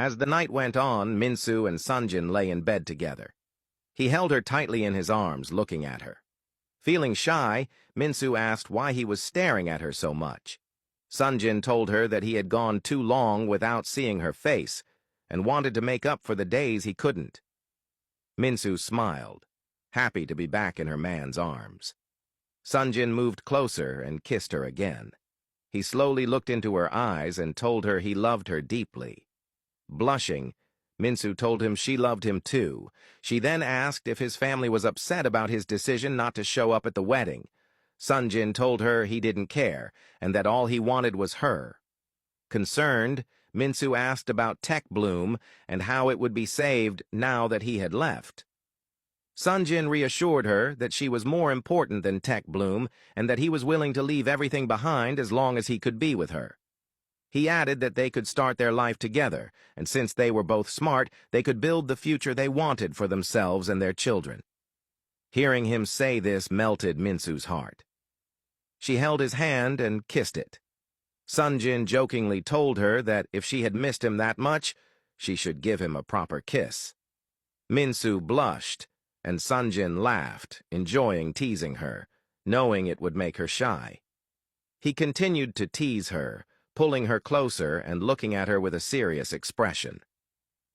As the night went on, Minsu and Sonjin lay in bed together. He held her tightly in his arms, looking at her. Feeling shy, Minsu asked why he was staring at her so much. Sonjin told her that he had gone too long without seeing her face, and wanted to make up for the days he couldn't. Minsu smiled, happy to be back in her man's arms. Sonjin moved closer and kissed her again. He slowly looked into her eyes and told her he loved her deeply. Blushing, Minsu told him she loved him too. She then asked if his family was upset about his decision not to show up at the wedding. Sonjin told her he didn't care, and that all he wanted was her. Concerned, Minsu asked about Tech Bloom and how it would be saved now that he had left. Sonjin reassured her that she was more important than Tech Bloom and that he was willing to leave everything behind as long as he could be with her. He added that they could start their life together, and since they were both smart, they could build the future they wanted for themselves and their children. Hearing him say this melted Minsu's heart. She held his hand and kissed it. Sonjin jokingly told her that if she had missed him that much, she should give him a proper kiss. Minsu blushed, and Sonjin laughed, enjoying teasing her, knowing it would make her shy. He continued to tease her, pulling her closer and looking at her with a serious expression.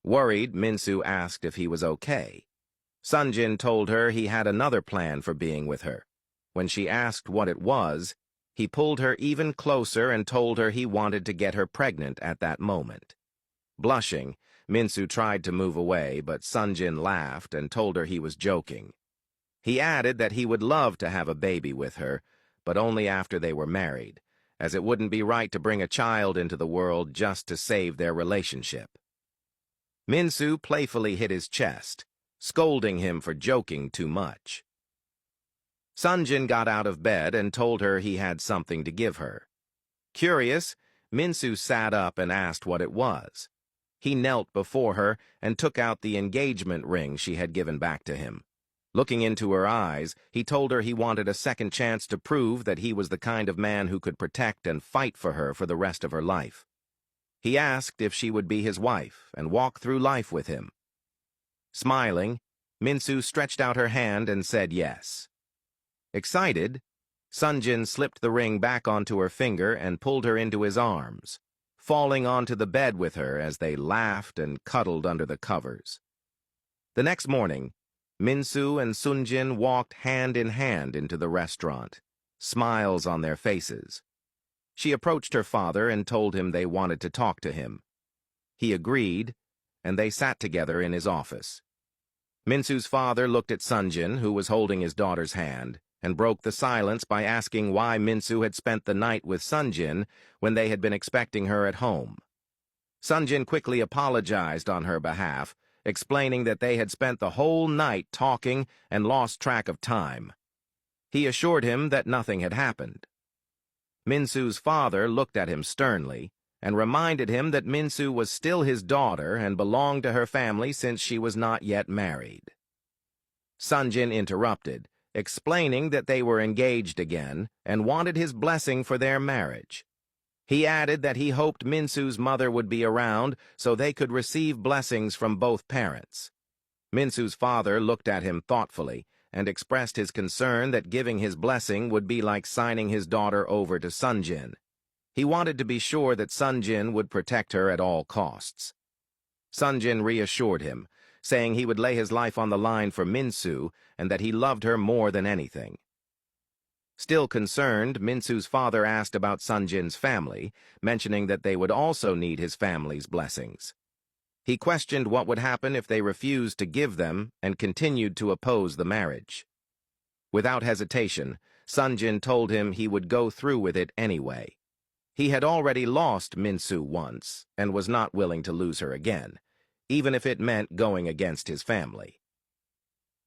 Worried, Minsu asked if he was okay. Sonjin told her he had another plan for being with her. When she asked what it was, he pulled her even closer and told her he wanted to get her pregnant at that moment. Blushing, Minsu tried to move away, but Sonjin laughed and told her he was joking. He added that he would love to have a baby with her, but only after they were married, as it wouldn't be right to bring a child into the world just to save their relationship. Minsu playfully hit his chest, scolding him for joking too much. Sonjin got out of bed and told her he had something to give her. Curious, Minsu sat up and asked what it was. He knelt before her and took out the engagement ring she had given back to him. Looking into her eyes, he told her he wanted a second chance to prove that he was the kind of man who could protect and fight for her for the rest of her life. He asked if she would be his wife and walk through life with him. Smiling, Minsu stretched out her hand and said yes. Excited, Sonjin slipped the ring back onto her finger and pulled her into his arms, falling onto the bed with her as they laughed and cuddled under the covers. The next morning, Minsu and Sonjin walked hand in hand into the restaurant, smiles on their faces. She approached her father and told him they wanted to talk to him. He agreed, and they sat together in his office. Minsu's father looked at Sonjin, who was holding his daughter's hand, and broke the silence by asking why Minsu had spent the night with Sonjin when they had been expecting her at home. Sonjin quickly apologized on her behalf, explaining that they had spent the whole night talking and lost track of time. He assured him that nothing had happened. Minsu's father looked at him sternly and reminded him that Minsu was still his daughter and belonged to her family since she was not yet married. Sonjin interrupted, explaining that they were engaged again and wanted his blessing for their marriage. He added that he hoped Minsu's mother would be around so they could receive blessings from both parents. Minsu's father looked at him thoughtfully and expressed his concern that giving his blessing would be like signing his daughter over to Sonjin. He wanted to be sure that Sonjin would protect her at all costs. Sonjin reassured him, saying he would lay his life on the line for Minsu and that he loved her more than anything. Still concerned, Minsu's father asked about Sonjin's family, mentioning that they would also need his family's blessings. He questioned what would happen if they refused to give them and continued to oppose the marriage. Without hesitation, Sonjin told him he would go through with it anyway. He had already lost Minsu once and was not willing to lose her again, even if it meant going against his family.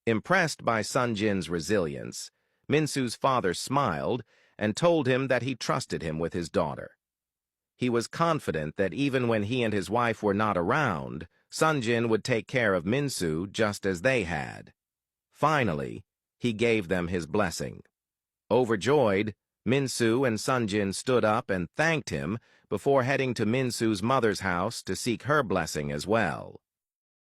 Impressed by Sonjin's resilience, Minsu's father smiled and told him that he trusted him with his daughter. He was confident that even when he and his wife were not around, Sonjin would take care of Minsu just as they had. Finally, he gave them his blessing. Overjoyed, Minsu and Sonjin stood up and thanked him before heading to Minsu's mother's house to seek her blessing as well.